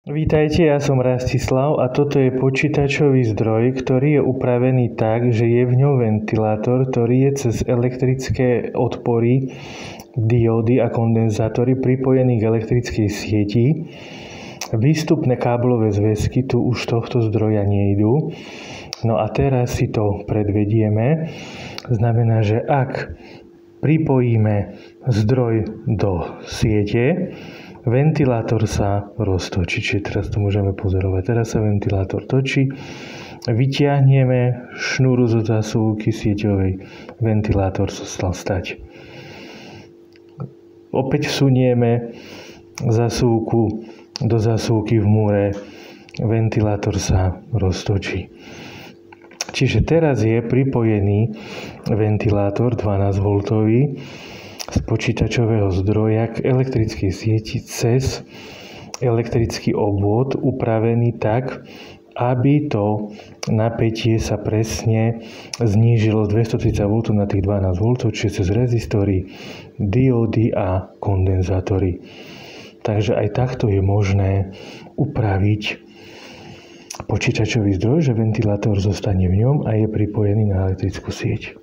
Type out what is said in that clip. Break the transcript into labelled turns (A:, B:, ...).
A: Vítajte, ja som Rastislav a toto je počítačový zdroj, ktorý je upravený tak, že je v ňom ventilátor, ktorý je cez elektrické odpory, diódy a kondenzátory pripojený k elektrickej sieti. Výstupné káblové zväzky tu už tohto zdroja nejdú. No a teraz si to predvedieme. Znamená, že ak pripojíme zdroj do siete, ventilátor sa roztočí, čiže teraz to môžeme pozorovať. Teraz sa ventilátor točí, vyťahneme šnúru zo zásuvky sieťovej, ventilátor sa stal stať. Opäť vsunieme zásuvku do zásuvky v múre, ventilátor sa roztočí. Čiže teraz je pripojený ventilátor 12V z počítačového zdroja k elektrickej sieti cez elektrický obvod upravený tak, aby to napätie sa presne znížilo z 230V na tých 12V, čiže cez rezistory, diódy a kondenzátory. Takže aj takto je možné upraviť počítačový zdroj, že ventilátor zostane v ňom a je pripojený na elektrickú sieť.